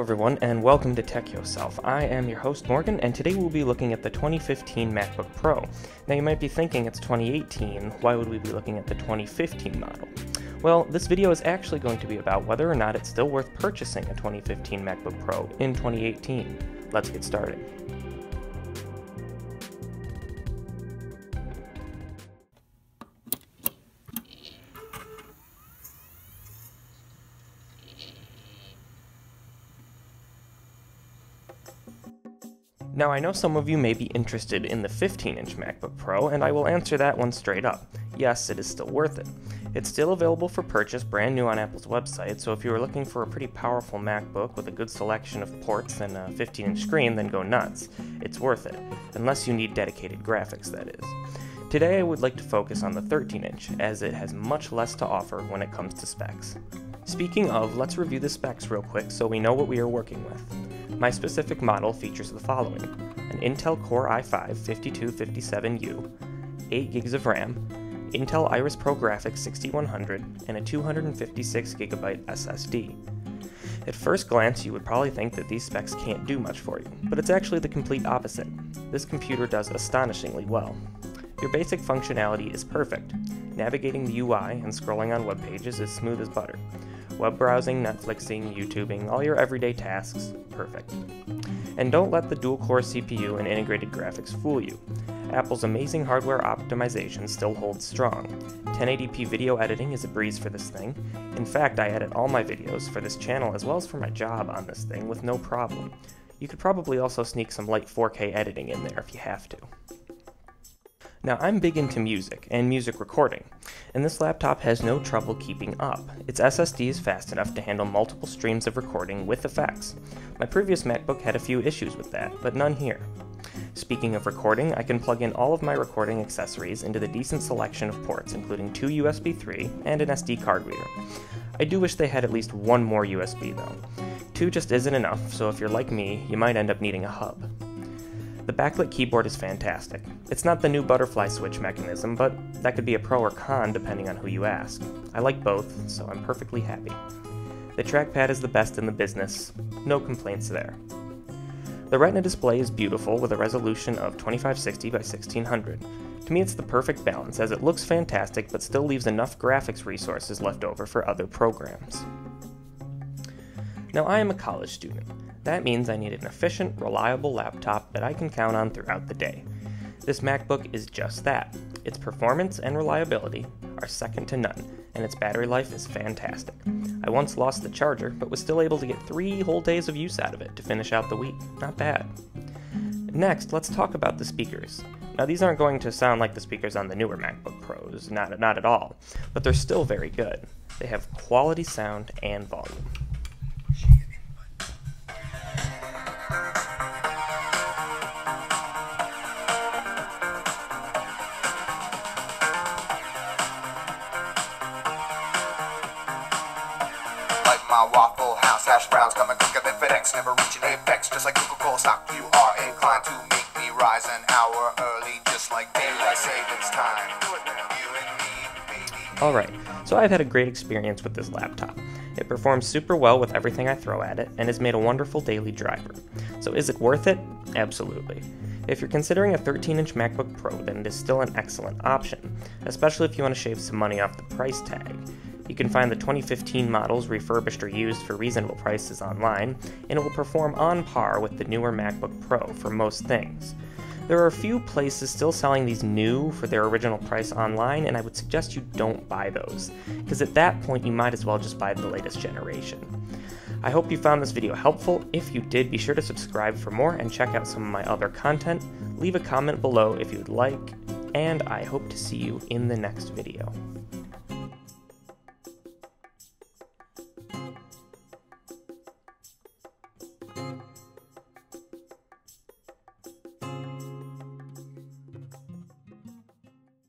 everyone, and welcome to Tech Yourself. I am your host Morgan, and today we'll be looking at the 2015 MacBook Pro. Now you might be thinking it's 2018, why would we be looking at the 2015 model? Well, this video is actually going to be about whether or not it's still worth purchasing a 2015 MacBook Pro in 2018. Let's get started. Now I know some of you may be interested in the 15-inch MacBook Pro, and I will answer that one straight up. Yes, it is still worth it. It's still available for purchase brand new on Apple's website, so if you are looking for a pretty powerful MacBook with a good selection of ports and a 15-inch screen, then go nuts. It's worth it, unless you need dedicated graphics, that is. Today I would like to focus on the 13-inch, as it has much less to offer when it comes to specs. Speaking of, let's review the specs real quick so we know what we are working with. My specific model features the following: an Intel Core i5-5257U, 8 gigs of RAM, Intel Iris Pro Graphics 6100, and a 256GB SSD. At first glance, you would probably think that these specs can't do much for you, but it's actually the complete opposite. This computer does astonishingly well. Your basic functionality is perfect. Navigating the UI and scrolling on web pages is smooth as butter. Web browsing, Netflixing, YouTubing, all your everyday tasks, perfect. And don't let the dual-core CPU and integrated graphics fool you. Apple's amazing hardware optimization still holds strong. 1080p video editing is a breeze for this thing. In fact, I edit all my videos for this channel as well as for my job on this thing with no problem. You could probably also sneak some light 4K editing in there if you have to. Now, I'm big into music and music recording, and this laptop has no trouble keeping up. Its SSD is fast enough to handle multiple streams of recording with effects. My previous MacBook had a few issues with that, but none here. Speaking of recording, I can plug in all of my recording accessories into the decent selection of ports, including 2 USB 3 and an SD card reader. I do wish they had at least one more USB though. 2 just isn't enough, so if you're like me, you might end up needing a hub. The backlit keyboard is fantastic. It's not the new butterfly switch mechanism, but that could be a pro or con depending on who you ask. I like both, so I'm perfectly happy. The trackpad is the best in the business. No complaints there. The Retina display is beautiful with a resolution of 2560 by 1600. To me, it's the perfect balance as it looks fantastic but still leaves enough graphics resources left over for other programs. Now, I am a college student. That means I need an efficient, reliable laptop that I can count on throughout the day. This MacBook is just that. Its performance and reliability are second to none, and its battery life is fantastic. I once lost the charger, but was still able to get 3 whole days of use out of it to finish out the week. Not bad. Next, let's talk about the speakers. Now, these aren't going to sound like the speakers on the newer MacBook Pros, not at all, but they're still very good. They have quality sound and volume. My Waffle House hash browns coming quicker than FedEx, never reaching apex, just like Coca-Cola stock. You are inclined to make me rise an hour early, just like daylight savings time. You and me, baby. Alright, so I've had a great experience with this laptop. It performs super well with everything I throw at it, and has made a wonderful daily driver. So is it worth it? Absolutely. If you're considering a 13-inch MacBook Pro, then it is still an excellent option, especially if you want to shave some money off the price tag. You can find the 2015 models refurbished or used for reasonable prices online, and it will perform on par with the newer MacBook Pro for most things. There are a few places still selling these new for their original price online, and I would suggest you don't buy those, because at that point you might as well just buy the latest generation. I hope you found this video helpful. If you did, be sure to subscribe for more and check out some of my other content. Leave a comment below if you'd like, and I hope to see you in the next video.